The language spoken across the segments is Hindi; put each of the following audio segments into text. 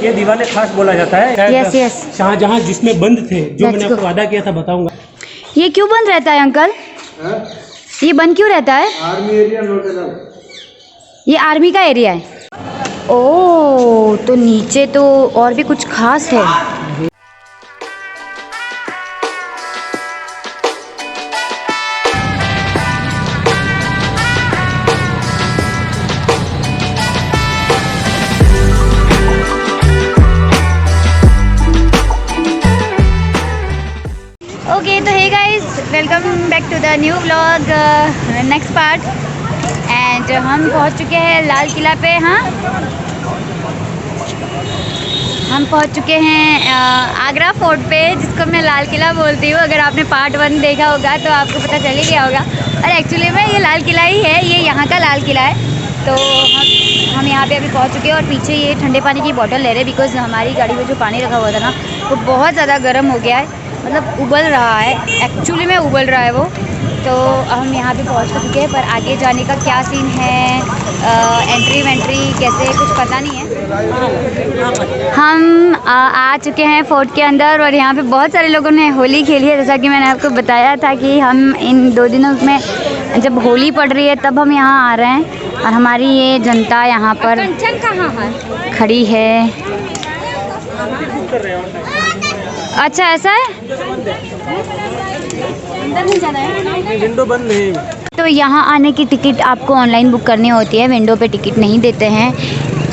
ये दिवाले खास बोला जाता है। Yes yes. शाहजहां जिसमें बंद थे, जो मैंने आपको वादा किया था बताऊंगा। ये क्यों बंद रहता है अंकल? ये बंद क्यों रहता है? Army area notable. ये आर्मी का एरिया है। ओह, तो नीचे तो और भी कुछ खास है। ओके, तो hey guys, welcome back to the new vlog, next part. And हम पहुंच चुके हैं लाल किला पे। हाँ, हम पहुंच चुके हैं आगरा फोर्ट पे, जिसको मैं लाल किला बोलती हूँ। अगर आपने पार्ट 1 देखा होगा तो आपको पता चल ही गया होगा। और एक्चुअली में ये लाल किला ही है, ये यहाँ का लाल किला है। तो हम यहाँ पे अभी पहुँच चुके हैं और पीछे ये ठंडे पानी की बोतल ले रहे हैं, बिकॉज़ हमारी गाड़ी में जो पानी रखा हुआ था ना, वो बहुत ज़्यादा गर्म हो गया है। मतलब उबल रहा है, एक्चुअली में उबल रहा है वो। तो हम यहाँ पे पहुँच चुके हैं, पर आगे जाने का क्या सीन है, एंट्री वेंट्री कैसे, कुछ पता नहीं है। हम आ चुके हैं फोर्ट के अंदर और यहाँ पे बहुत सारे लोगों ने होली खेली है। जैसा कि मैंने आपको बताया था कि हम इन 2 दिनों में जब होली पड़ रही है तब हम यहाँ आ रहे हैं। और हमारी ये जनता यहाँ पर खड़ी है। अच्छा, ऐसा है, अंदर नहीं जाना है, विंडो बंद है। तो यहाँ आने की टिकट आपको ऑनलाइन बुक करनी होती है, विंडो पे टिकट नहीं देते हैं।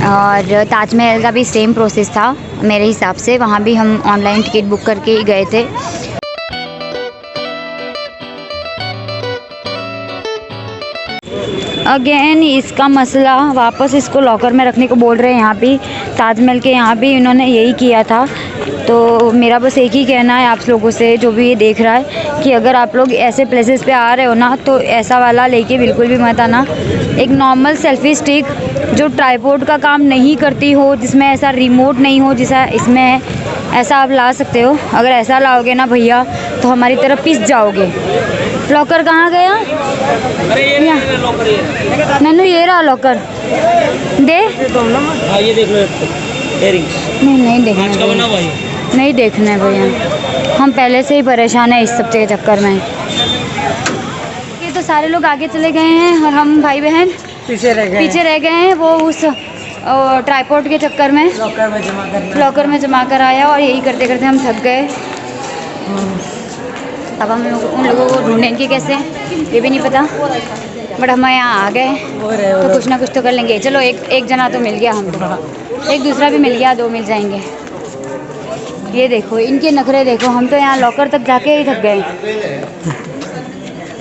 और ताजमहल का भी सेम प्रोसेस था मेरे हिसाब से, वहाँ भी हम ऑनलाइन टिकट बुक करके ही गए थे। अगेन इसका मसला, वापस इसको लॉकर में रखने को बोल रहे हैं। यहाँ भी ताजमहल के यहाँ भी इन्होंने यही किया था। तो मेरा बस एक ही कहना है आप लोगों से, जो भी ये देख रहा है, कि अगर आप लोग ऐसे प्लेसेस पे आ रहे हो ना, तो ऐसा वाला लेके बिल्कुल भी मत आना। एक नॉर्मल सेल्फी स्टिक जो ट्राइपॉड का काम नहीं करती हो, जिसमें ऐसा रिमोट नहीं हो जैसा इसमें है, ऐसा आप ला सकते हो। अगर ऐसा लाओगे ना भैया, तो हमारी तरफ पिस जाओगे। लॉकर कहाँ गया? नन्नू, ये रहा लॉकर, दे। ये देख लो, नहीं देखना है, नहीं देखना है भैया, हम पहले से ही परेशान हैं इस सब के चक्कर में। ये तो सारे लोग आगे चले गए हैं और हम भाई बहन पीछे रह गए हैं। वो उस ट्राइपॉड के चक्कर में लॉकर में जमा कर आया, और यही करते करते हम थक गए। अब हम उन लोगों को ढूंढेंगे कैसे, ये भी नहीं पता, बट हम यहाँ आ गए तो कुछ ना कुछ तो कर लेंगे। चलो, एक जना तो मिल गया हमको, एक दूसरा भी मिल गया, 2 मिल जाएंगे। ये देखो इनके नखरे देखो, हम तो यहाँ लॉकर तक जाके ही थक गए।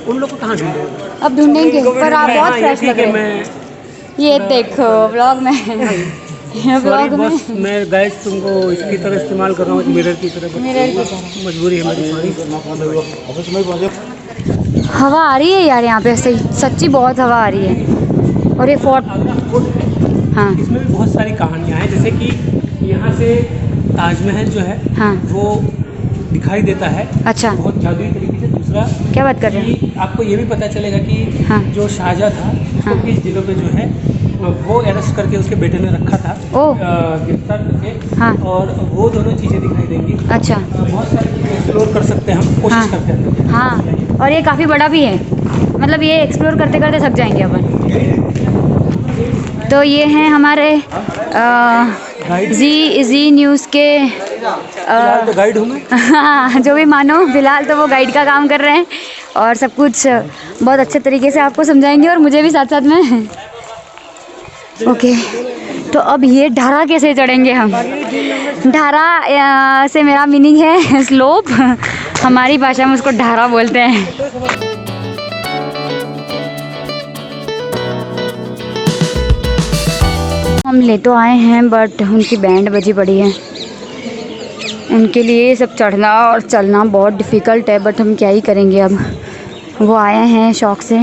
उन लोग को कहाँ ढूंढे? अब ढूंढेंगे, पर आप बहुत फ्रेश लग रहे हैं। ये देखो व्लॉग में व्लॉग में मैं गाइस तुमको इसकी तरह इस्तेमाल कर रहा हूँ, मिरर की तरह। मजबूरी है मेरी, सॉरी। हवा आ रही है यार यहाँ पे, सच्ची बहुत हवा आ रही है। और ये फोर्ट, हाँ, इसमें भी बहुत सारी कहानियाँ हैं। जैसे कि यहाँ से ताजमहल जो है, हाँ, वो दिखाई देता है। अच्छा, बहुत जादुई तरीके से। दूसरा, क्या बात कर रहे हैं? आपको ये भी पता चलेगा कि हाँ, जो शाहजहां था, उसको हाँ, किस जिलों पे जो है वो अरेस्ट करके उसके बेटे ने रखा था, गिरफ्तार करके। हाँ, और वो दोनों चीज़ें दिखाई देंगी। अच्छा, बहुत सारी चीज़ें एक्सप्लोर कर सकते हैं, हम कोशिश हाँ, करते हैं। हाँ, और ये काफ़ी बड़ा भी है, मतलब ये एक्सप्लोर करते करते थक जाएंगे अपन। तो ये हैं हमारे जी न्यूज़ के तो गाइड हूँ मैं। हाँ, जो भी मानो, फिलहाल तो वो गाइड का काम कर रहे हैं और सब कुछ बहुत अच्छे तरीके से आपको समझाएंगे, और मुझे भी साथ साथ में। ओके, तो अब ये ढारा कैसे चढ़ेंगे हम? ढारा से मेरा मीनिंग है स्लोप, हमारी भाषा में उसको ढारा बोलते हैं। हम ले तो आए हैं, बट उनकी बैंड बजी पड़ी है, उनके लिए सब चढ़ना और चलना बहुत डिफ़िकल्ट है, बट हम क्या ही करेंगे। अब वो आए हैं शौक से।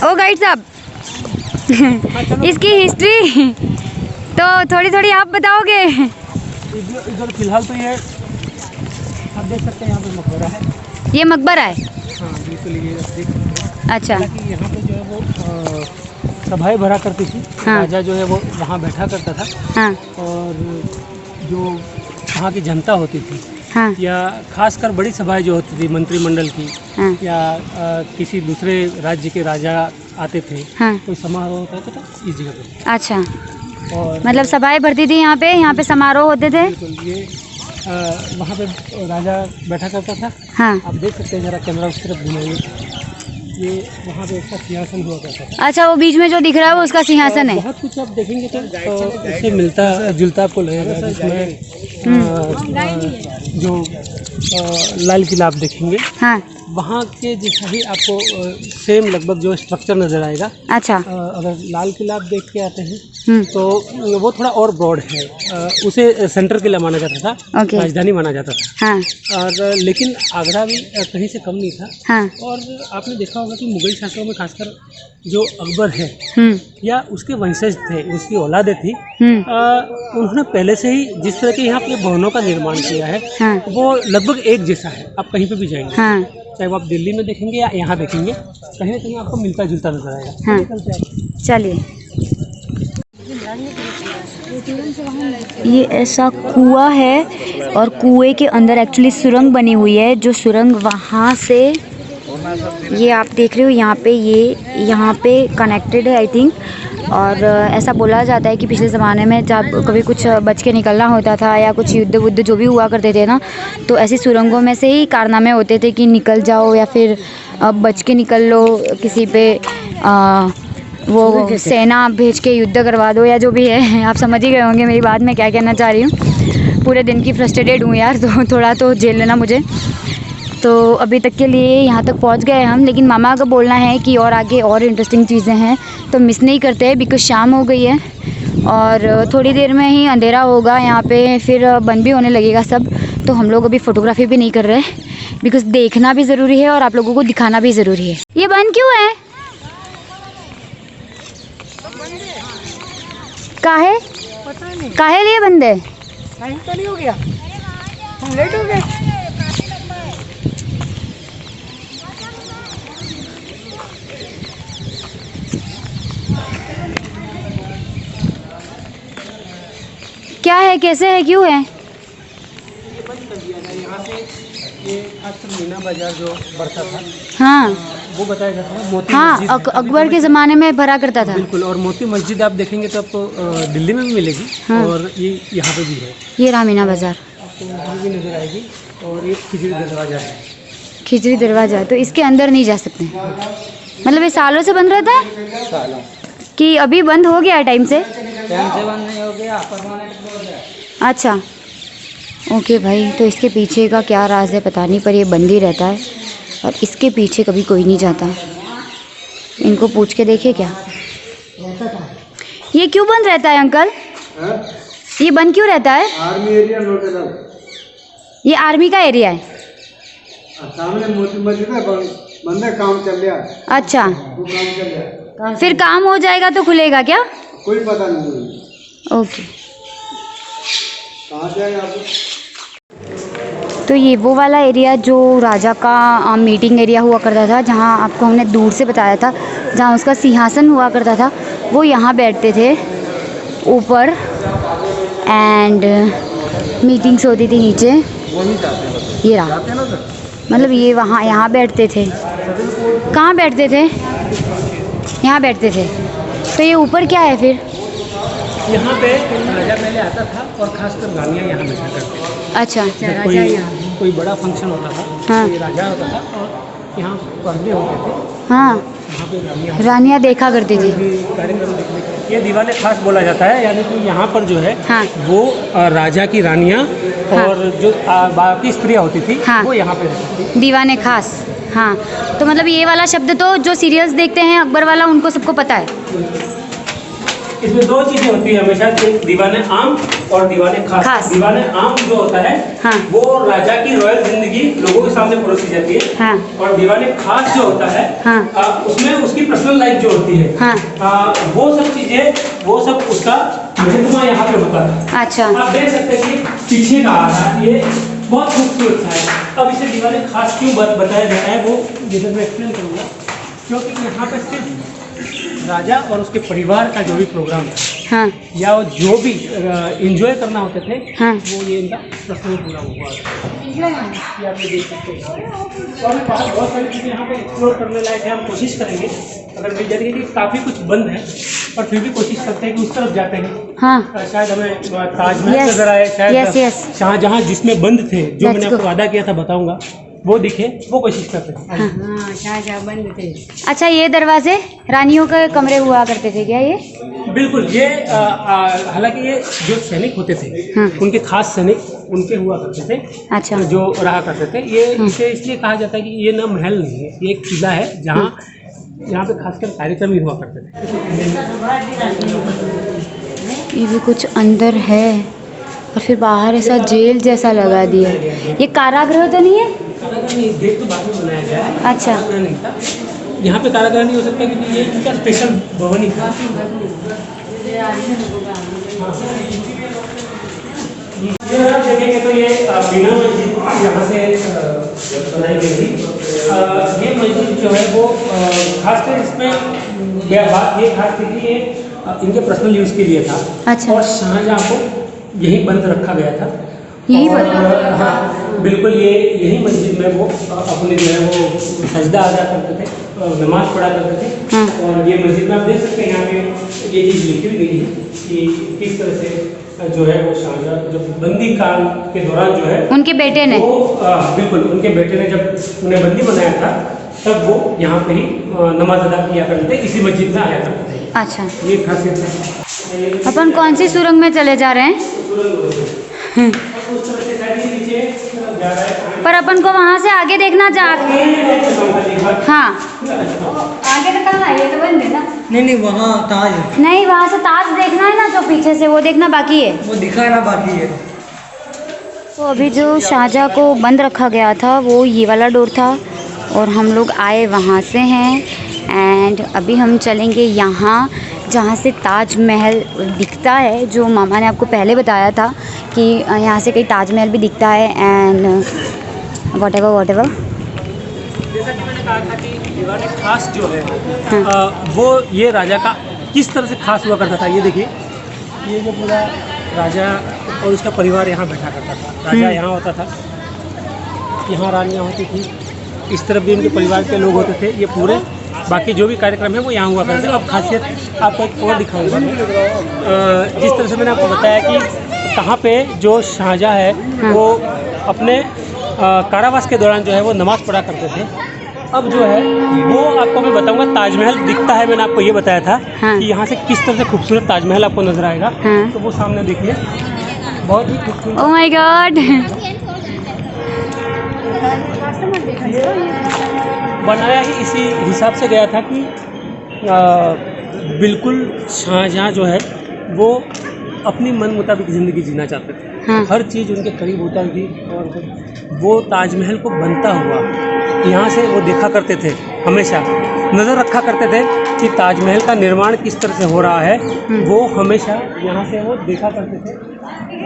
ओ गाइड साहब, इसकी हिस्ट्री तो थोड़ी थोड़ी आप बताओगे? इधर फिलहाल तो ये आप देख सकते हैं, यहाँ पे मकबरा है। ये मकबरा है? हाँ बिल्कुल, ये देख सकते हैं। अच्छा, यहाँ पे जो है वो सभाएं भरा करती थी। हाँ। राजा जो है वो वहाँ बैठा करता था, हाँ और जो वहाँ की जनता होती थी, हाँ या खासकर बड़ी सभाएं जो होती थी मंत्रिमंडल की, हाँ या किसी दूसरे राज्य के राजा आते थे, हाँ। कोई समारोह होता था इस जगह पे। अच्छा, और मतलब सभाएं भरती थी यहाँ पे समारोह होते थे। बिल्कुल, ये वहाँ पे राजा बैठा करता था। हाँ। आप देख सकते हैं, जरा कैमरा उस तरफ घुमाइए, ये वहाँ पे उसका सिंहासन हुआ करता था। अच्छा, वो बीच में जो दिख रहा है वो उसका सिंहासन है। बहुत कुछ आप देखेंगे तो उससे मिलता जुलता आपको लगेगा, जिसमें जो लाल किला आप देखेंगे, हाँ। वहाँ के जैसा ही आपको सेम लगभग जो स्ट्रक्चर नज़र आएगा। अच्छा। अगर लाल किला आप देख के आते हैं हम्म। तो वो थोड़ा और ब्रॉड है, उसे सेंटर किला माना जाता था, ओके। राजधानी माना जाता था। हाँ और लेकिन आगरा भी कहीं से कम नहीं था। हाँ। और आपने देखा होगा कि मुगल शासकों में खासकर जो अकबर है या उसके वंशज थे, उसकी औलादें थी, उन्होंने पहले से ही जिस तरह के यहाँ पे भवनों का निर्माण किया है, हाँ। वो लगभग एक जैसा है। आप कहीं पे भी जाएंगे, हाँ। चाहे वो आप दिल्ली में देखेंगे या यहाँ देखेंगे, कहीं ना कहीं आपको मिलता जुलता नजर आएगा। हाँ। चलिए, ये ऐसा कुआं है और कुएं के अंदर एक्चुअली सुरंग बनी हुई है। जो सुरंग वहाँ से, ये आप देख रहे हो यहाँ पे, ये यहाँ पे कनेक्टेड है आई थिंक। और ऐसा बोला जाता है कि पिछले ज़माने में जब कभी कुछ बच के निकलना होता था या कुछ युद्ध वुद्ध जो भी हुआ करते थे ना, तो ऐसी सुरंगों में से ही कारनामे होते थे कि निकल जाओ या फिर बच के निकल लो, किसी पे वो सेना भेज के युद्ध करवा दो या जो भी है। आप समझ ही गए होंगे मेरी बात में क्या कहना चाह रही हूँ। पूरे दिन की फ्रस्ट्रेटेड हूँ यार, तो थोड़ा तो झेल लेना मुझे। तो अभी तक के लिए यहाँ तक पहुँच गए हम, लेकिन मामा का बोलना है कि और आगे और इंटरेस्टिंग चीज़ें हैं, तो मिस नहीं करते हैं बिकॉज़ शाम हो गई है और थोड़ी देर में ही अंधेरा होगा यहाँ पे, फिर बंद भी होने लगेगा सब। तो हम लोग अभी फ़ोटोग्राफी भी नहीं कर रहे बिकॉज़ देखना भी ज़रूरी है और आप लोगों को दिखाना भी ज़रूरी है। ये बंद क्यों है? काहे? पता नहीं काहे लिए बंद है? टाइम तो नहीं हो गया, हम लेट हो गए। क्या है, कैसे है, क्यों है? ये बंद कर दिया था यहाँ से। ये खासकर मीना बाजार जो बढ़ता था, हाँ वो बताया जाता है मोती हाँ, मस्जिद है। अकबर के ज़माने में भरा करता था। बिल्कुल, और मोती मस्जिद आप देखेंगे तो आपको दिल्ली में भी मिलेगी। हाँ। और ये यहाँ पे भी है, ये रहा मीना बाज़ार, आपको वहाँ भी नज़र आएगी। और ये खिचड़ी दरवाजा है। खिचड़ी दरवाज़ा, तो इसके अंदर नहीं जा सकते, मतलब ये सालों से बंद रहता है सालों कि अभी बंद हो गया है टाइम से? बंद नहीं हो गया, परमानेंट क्लोज है। अच्छा ओके भाई, तो इसके पीछे का क्या राज है पता नहीं, पर ये बंद ही रहता है और इसके पीछे कभी कोई नहीं जाता। इनको पूछ के देखे क्या, ये क्यों बंद रहता है अंकल? ये बंद क्यों रहता है? आर्मी एरिया लोटेला, ये आर्मी का एरिया है। सामने मोती मस्जिद है, बंद है, काम चल रहा है। अच्छा, वो काम चल रहा है, फिर काम हो जाएगा तो खुलेगा क्या? कोई पता नहीं। ओके, कहाँ जाए आप? तो ये वो वाला एरिया जो राजा का मीटिंग एरिया हुआ करता था, जहाँ आपको हमने दूर से बताया था, जहाँ उसका सिंहासन हुआ करता था, वो यहाँ बैठते थे ऊपर एंड मीटिंग्स होती थी नीचे। ये रहा, मतलब ये वहाँ यहाँ बैठते थे। कहाँ बैठते थे? यहाँ बैठते थे। तो ये ऊपर क्या है फिर? यहाँ पे राजा पहले आता था और खासकर रानियाँ यहाँ बैठा करते थे। अच्छा, जब कोई बड़ा फंक्शन होता था, हाँ। तो ये राजा होता था और यहाँ पर्दे होते थे, हाँ, यहाँ पे रानियाँ रानियाँ देखा करती थी। कार्यक्रम देखने के लिए। ये दीवाने खास बोला जाता है, यानी कि यहाँ पर जो है हाँ। वो राजा की रानियाँ और जो बाकी स्त्रियाँ होती थी, हाँ। वो यहाँ पे रहती थी। दीवाने खास, हाँ। तो मतलब ये वाला शब्द तो जो सीरियल्स देखते हैं अकबर वाला, उनको सबको पता है। इसमें दो चीजें होती है हमेशा, एक दीवाने आम और दीवाने खास। दीवाने आम जो होता है, हाँ। वो राजा की रॉयल जिंदगी लोगों के सामने परोसी जाती है। हाँ। और दीवाने खास जो होता है, हाँ। उसमें उसकी पर्सनल लाइफ जो होती है, हाँ। वो सब चीजें, वो सब उसका महत्व यहाँ पे होता है। अच्छा, आप देख सकते हैं कि पीछे का आधार ये बहुत खूबसूरत है। अब इसे दीवाने खास क्यों बताया जाता है, वो जैसे मैं एक्सप्लेन करूँगा, क्योंकि यहाँ पे सिर्फ राजा और उसके परिवार का जो भी प्रोग्राम था हाँ या वो जो भी एंजॉय करना होते थे, हाँ वो ये इनका प्रसंग पूरा हुआ। ये आप ये देख सकते हैं। और हमें बहुत सारी चीज़ें यहाँ पे एक्सप्लोर करने लायक है, हम कोशिश करेंगे अगर मिल जाएगी कि काफ़ी कुछ बंद है, पर फिर भी कोशिश करते हैं कि उस तरफ जाते हैं। हाँ शायद हमें ताजमहल नजर आए, शायद शाहजहाँ जिसमें बंद थे, जो मैंने आपको वादा किया था बताऊंगा, वो दिखे, वो कोशिश करते हैं। हाँ शाहजहाँ बंद थे। अच्छा, ये दरवाजे रानियों के कमरे हुआ करते थे क्या ये? बिल्कुल, ये हालांकि ये जो सैनिक होते थे, हाँ। उनके खास सैनिक उनके हुआ करते थे। अच्छा। जो रहा करते थे, ये इसे इसलिए कहा जाता है कि ये ना महल नहीं है, ये एक किला है जहाँ यहाँ पे खासकर कार्यक्रम ही हुआ करते थे। ये भी कुछ अंदर है और फिर बाहर ऐसा जेल जैसा लगा दिया। ये कारागृह तो नहीं है? कारागृह नहीं, गेट तो बाद में बनाया गया है। अच्छा। कारागृह नहीं था, यहाँ पे कारागृह नहीं हो सकता क्योंकि ये इनका स्पेशल भवन ही था। ये आप देखेंगे तो ये बिना मस्जिद यहाँ से बनाई गई थी। ये मस्जिद जो है वो खासकर इसमें बात ये खास थी कि ये इनके पर्सनल यूज़ के लिए था। अच्छा। और शाहजहाँ को यहीं बंद रखा गया था। यहीं पर? हाँ बिल्कुल, ये यही मस्जिद में वो अपने जो है वो सजदा अदा करते थे, नमाज पढ़ा करते थे। हाँ। और ये मस्जिद में आप देख सकते हैं, यहाँ पे ये चीज़ लिखी हुई गई है कि किस तरह से जो है वो शाहजहाँ जब बंदी काल के दौरान जो है उनके बेटे ने वो बिल्कुल उनके बेटे ने जब उन्हें बंदी बनाया था, तब वो यहाँ पे ही नमाज अदा किया करते थे, इसी मस्जिद में आया करते थे। अच्छा। ये खासियत है। अपन कौन सी सुरंग में चले जा रहे हैं? उस तरह से नीचे जा रहा है। पर अपन को वहाँ से आगे देखना हाँ, आगे तो कहाँ है? ये तो बंद है ना? नहीं वहाँ ताज है। नहीं, वहाँ से ताज देखना है ना, जो पीछे से वो देखना बाकी है। वो दिखा ना बाकी है। तो अभी जो शाहजहाँ को बंद रखा गया था वो ये वाला डोर था और हम लोग आए वहाँ से हैं। एंड अभी हम चलेंगे यहाँ जहाँ से ताजमहल दिखता है, जो मामा ने आपको पहले बताया था कि यहाँ से कहीं ताजमहल भी दिखता है। एंड वॉट एवर जैसा कि मैंने कहा था कि दीवाने खास जो है वो ये राजा का किस तरह से खास हुआ करता था। ये देखिए, ये जो पूरा राजा और उसका परिवार यहाँ बैठा करता था। राजा यहाँ होता था, यहाँ रानियाँ होती थी, इस तरफ भी उनके परिवार के लोग होते थे। ये पूरे बाकी जो भी कार्यक्रम है वो यहाँ हुआ करते थे। अब खासियत आपको एक और दिखाऊंगा। जिस तरह से मैंने आपको बताया कि कहाँ पे जो शाहजहाँ है वो अपने कारावास के दौरान जो है वो नमाज़ पढ़ा करते थे। अब जो है वो आपको मैं बताऊंगा, ताजमहल दिखता है, मैंने आपको ये बताया था कि यहाँ से किस तरह से खूबसूरत ताजमहल आपको नजर आएगा। तो वो सामने देखिए, बहुत ही खूबसूरत। Oh my God. बनाया ही इसी हिसाब से गया था कि बिल्कुल शाहजहाँ जो है वो अपनी मन मुताबिक ज़िंदगी जीना चाहते थे। हर चीज़ उनके करीब होता थी और वो ताजमहल को बनता हुआ यहाँ से वो देखा करते थे, हमेशा नज़र रखा करते थे कि ताजमहल का निर्माण किस तरह से हो रहा है। वो हमेशा यहाँ से वो देखा करते थे।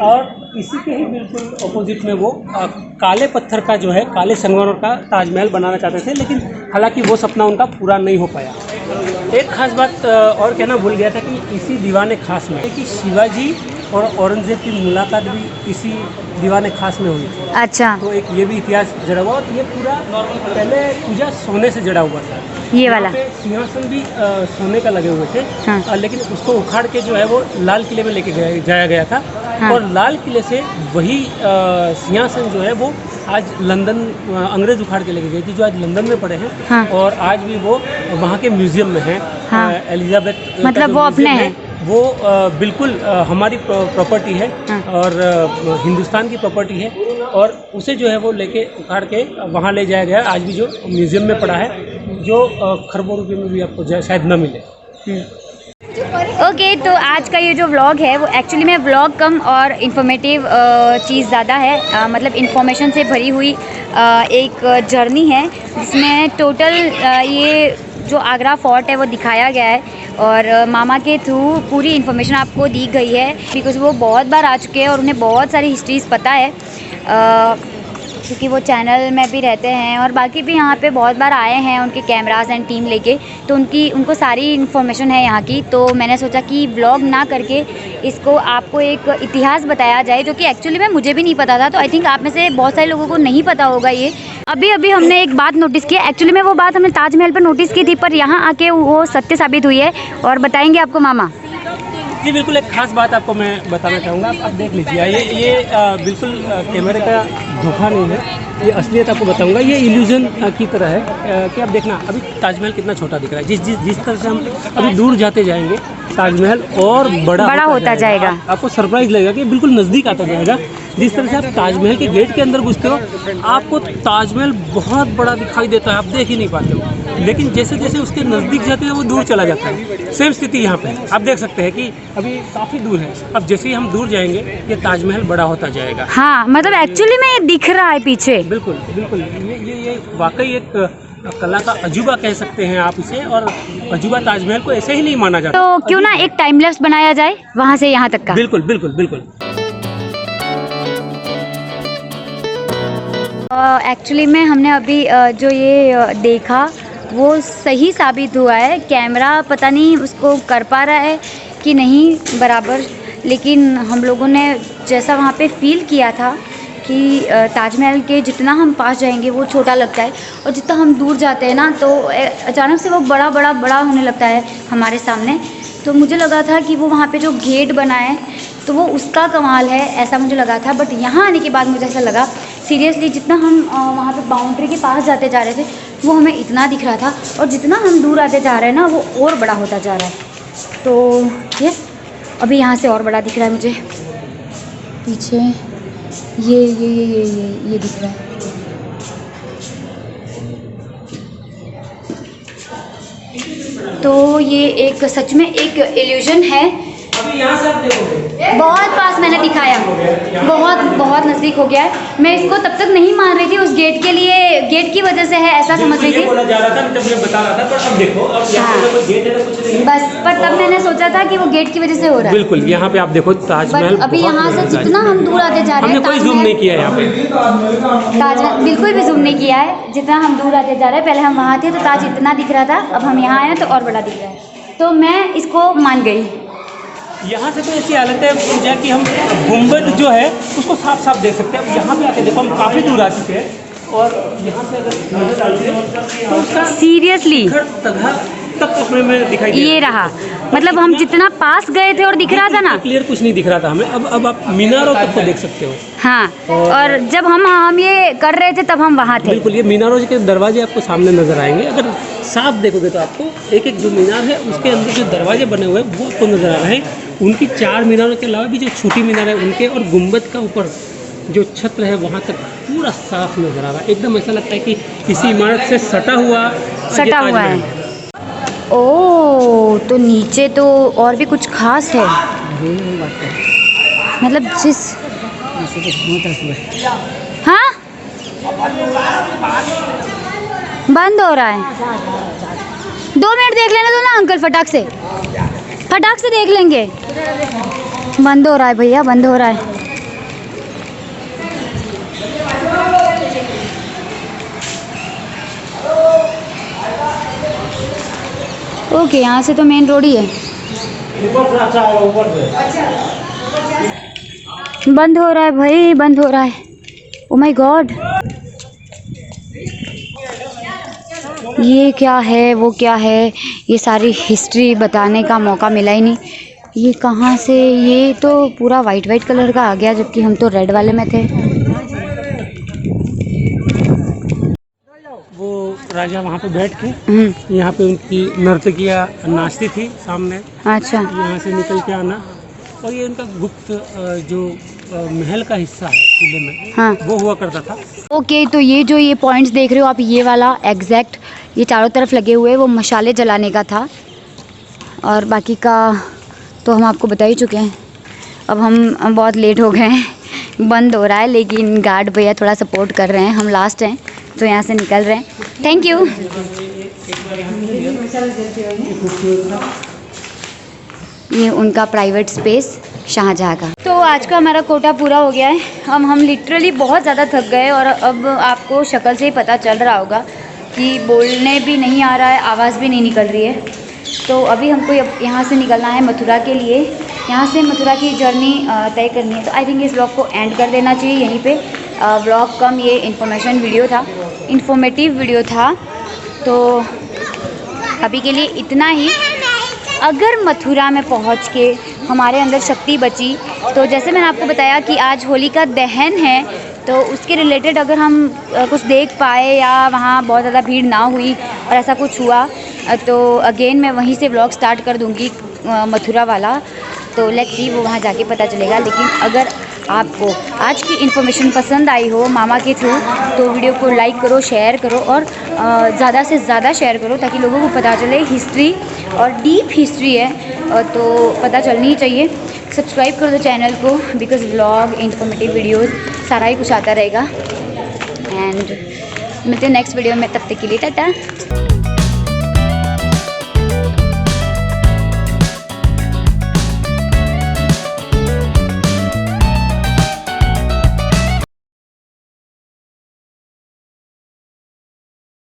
और इसी के ही बिल्कुल अपोजिट में वो काले पत्थर का जो है, काले संगमरमर का ताजमहल बनाना चाहते थे, लेकिन हालांकि वो सपना उनका पूरा नहीं हो पाया। एक खास बात और कहना भूल गया था कि इसी दीवाने खास में कि शिवाजी और औरंगजेब की मुलाकात भी इसी दीवाने खास में हुई थी। अच्छा। तो एक ये भी इतिहास जड़ा हुआ। और ये पूरा पहले पूजा सोने से जड़ा हुआ था। ये वाला सिंहासन भी सोने का लगे हुए थे। हाँ। लेकिन उसको उखाड़ के जो है वो लाल किले में लेके जाया गया था। हाँ। और लाल किले से वही सिंहासन जो है वो आज लंदन अंग्रेज उखाड़ के लेके गई थी, जो आज लंदन में पड़े हैं। हाँ। और आज भी वो वहाँ के म्यूजियम में हैं। हाँ। एलिजाबेथ मतलब वो अपने हैं, वो बिल्कुल हमारी प्रॉपर्टी है। हाँ। और हिंदुस्तान की प्रॉपर्टी है। और उसे जो है वो लेके उखाड़ के वहाँ ले जाया गया। आज भी जो म्यूजियम में पड़ा है, जो खरबों रुपये में भी आपको शायद न मिले। ओके, तो आज का ये जो व्लॉग है वो एक्चुअली में व्लॉग कम और इन्फॉर्मेटिव चीज़ ज़्यादा है। मतलब इन्फॉर्मेशन से भरी हुई एक जर्नी है, जिसमें टोटल ये जो आगरा फोर्ट है वो दिखाया गया है। और मामा के थ्रू पूरी इन्फॉर्मेशन आपको दी गई है, बिकॉज़ वो बहुत बार आ चुके हैं और उन्हें बहुत सारी हिस्ट्रीज़ पता है। क्योंकि वो चैनल में भी रहते हैं और बाकी भी यहाँ पे बहुत बार आए हैं उनके कैमरास एंड टीम लेके, तो उनको सारी इन्फॉर्मेशन है यहाँ की। तो मैंने सोचा कि व्लॉग ना करके इसको आपको एक इतिहास बताया जाए, जो कि एक्चुअली में मुझे भी नहीं पता था। तो आई थिंक आप में से बहुत सारे लोगों को नहीं पता होगा ये। अभी हमने एक बात नोटिस की, एक्चुअली में वो बात हमने ताजमहल पर नोटिस की थी, पर यहाँ आके वो सत्य साबित हुई है और बताएंगे आपको मामा। जी बिल्कुल, एक खास बात आपको मैं बताना चाहूँगा। आप देख लीजिए, ये बिल्कुल कैमरे का धोखा नहीं है, ये असलियत आपको बताऊंगा। ये इल्यूजन की तरह है कि आप देखना अभी ताजमहल कितना छोटा दिख रहा है। जिस तरह से हम अभी दूर जाते जाएंगे ताजमहल और बड़ा होता जाएगा। आपको सरप्राइज लगेगा कि बिल्कुल नज़दीक आता जाएगा। जिस तरह से आप ताजमहल के गेट के अंदर घुसते हो, आपको ताजमहल बहुत बड़ा दिखाई देता है, आप देख ही नहीं पाते हो। लेकिन जैसे जैसे उसके नज़दीक जाते हैं वो दूर चला जाता है। सेम स्थिति यहाँ पे है। आप देख सकते हैं कि अभी काफ़ी दूर है, अब जैसे ही हम दूर जाएंगे ये ताजमहल बड़ा होता जाएगा। हाँ, मतलब एक्चुअली में ये दिख रहा है पीछे। बिल्कुल बिल्कुल, ये वाकई एक कला का अजूबा कह सकते हैं आप इसे, और अजूबा ताजमहल को ऐसे ही नहीं माना जाता। तो क्यों ना एक टाइम लैप्स बनाया जाए वहाँ से यहाँ तक का। बिल्कुल बिल्कुल बिल्कुल। एक्चुअली में हमने अभी जो ये देखा वो सही साबित हुआ है। कैमरा पता नहीं उसको कर पा रहा है कि नहीं बराबर, लेकिन हम लोगों ने जैसा वहाँ पे फील किया था कि ताजमहल के जितना हम पास जाएंगे वो छोटा लगता है, और जितना हम दूर जाते हैं ना तो अचानक से वो बड़ा होने लगता है हमारे सामने। तो मुझे लगा था कि वो वहाँ पे जो गेट बना है तो वो उसका कमाल है, ऐसा मुझे लगा था। बट यहाँ आने के बाद मुझे ऐसा लगा सीरियसली, जितना हम वहाँ पे बाउंड्री के पास जाते जा रहे थे वो हमें इतना दिख रहा था, और जितना हम दूर आते जा रहे हैं ना वो और बड़ा होता जा रहा है। तो यस, अभी यहाँ से और बड़ा दिख रहा है मुझे पीछे। ये दिख रहा है। तो ये एक सच में एक इल्यूजन है। अभी यहाँ से आप देखोगे बहुत पास मैंने दिखाया, बहुत नज़दीक हो गया है। मैं इसको तब तक नहीं मान रही थी, उस गेट के लिए, गेट की वजह से है ऐसा समझ रही थी। बोला जा रहा था, जब मैं बता रहा था, पर अब देखो अब यहाँ पे कोई गेट है तो कुछ नहीं बस, पर तब मैंने सोचा था कि वो गेट की वजह से हो रहा है। बिल्कुल, यहाँ पे आप देखो ताजमहल। अभी यहाँ से जितना हम दूर आते जा रहे हैं, हमने कोई जूम नहीं किया यहाँ पे, ताजमहल बिल्कुल भी जूम नहीं किया है। जितना हम दूर आते जा रहे हैं, पहले हम वहाँ थे तो ताज इतना दिख रहा था, अब हम यहाँ आए तो और बड़ा दिख रहा है। तो मैं इसको मान गई। यहाँ से तो ऐसी हालत है पूजा कि हम गुम्बद जो है उसको साफ साफ देख सकते हैं। यहाँ पे आके देखो हम काफ़ी दूर आ चुके हैं, और यहाँ से अगर नजर डालते हैं तो उसका सीरियसली तक अपने में दिखाई दे ये रहा। मतलब हम जितना पास गए थे और दिख रहा था ना, क्लियर कुछ नहीं दिख रहा था हमें। अब आप मीनारों तक को देख सकते हो। हाँ, और जब हम ये कर रहे थे तब हम वहाँ थे। बिल्कुल, ये मीनारों के दरवाजे आपको सामने नजर आएंगे। अगर साफ देखोगे तो आपको एक जो मीनार है उसके अंदर जो दरवाजे बने हुए हैं वो आपको नजर आ रहे हैं। उनकी 4 मीनारों के अलावा भी जो छोटी मीनार है उनके, और गुम्बद का ऊपर जो छत्र है वहाँ तक पूरा साफ नजर आ रहा है। एकदम ऐसा लगता है कि किसी इमारत से सटा हुआ है। ओ, तो नीचे तो और भी कुछ खास है। मतलब हाँ, बंद हो रहा है। 2 मिनट देख लेना दो ना अंकल, फटाक से देख लेंगे। बंद हो रहा है भैया, बंद हो रहा है। ओके, यहाँ से तो मेन रोड ही है। बंद हो रहा है भाई, बंद हो रहा है। ओ माय गॉड, ये क्या है, वो क्या है, ये सारी हिस्ट्री बताने का मौका मिला ही नहीं। ये कहाँ से, ये तो पूरा वाइट कलर का आ गया, जबकि हम तो रेड वाले में थे। वो राजा वहाँ पे बैठ के यहाँ पे उनकी नर्तकियाँ नाचती थी सामने। अच्छा, यहाँ से निकल के आना, और ये उनका गुप्त जो महल का हिस्सा है किले में, हाँ, वो हुआ करता था। ओके, तो ये पॉइंट्स देख रहे हो आप, ये वाला एग्जैक्ट ये चारों तरफ लगे हुए वो मशाले जलाने का था, और बाकी का तो हम आपको बता ही चुके हैं। अब हम बहुत लेट हो गए हैं, बंद हो रहा है, लेकिन गार्ड भैया थोड़ा सपोर्ट कर रहे हैं। हम लास्ट हैं तो यहाँ से निकल रहे हैं। Thank you. ये उनका प्राइवेट स्पेस शाहजहाँ का। तो आज का हमारा कोटा पूरा हो गया है। हम लिटरली बहुत ज़्यादा थक गए और अब आपको शक्ल से ही पता चल रहा होगा कि बोलने भी नहीं आ रहा है, आवाज़ भी नहीं निकल रही है। तो अभी हमको यहाँ से निकलना है मथुरा के लिए। यहाँ से मथुरा की जर्नी तय करनी है। तो आई थिंक इस ब्लॉग को एंड कर देना चाहिए यहीं पे। ब्लॉग कम ये इन्फॉर्मेटिव वीडियो था। तो अभी के लिए इतना ही। अगर मथुरा में पहुँच के हमारे अंदर शक्ति बची, तो जैसे मैंने आपको बताया कि आज होलिका दहन है, तो उसके रिलेटेड अगर हम कुछ देख पाए या वहाँ बहुत ज़्यादा भीड़ ना हुई और ऐसा कुछ हुआ, तो अगेन मैं वहीं से व्लॉग स्टार्ट कर दूँगी मथुरा वाला। तो लेट्स सी, वो वहाँ जाके पता चलेगा। लेकिन अगर आपको आज की इन्फॉर्मेशन पसंद आई हो मामा के थ्रू, तो वीडियो को लाइक करो, शेयर करो और ज़्यादा से ज़्यादा शेयर करो, ताकि लोगों को पता चले हिस्ट्री और डीप हिस्ट्री है तो पता चलनी ही चाहिए। सब्सक्राइब कर दो चैनल को, बिकॉज व्लॉग, इन्फॉर्मेटिव वीडियोस सारा ही कुछ आता रहेगा। एंड मिलते हैं नेक्स्ट वीडियो में, तब तक के लिए टाटा।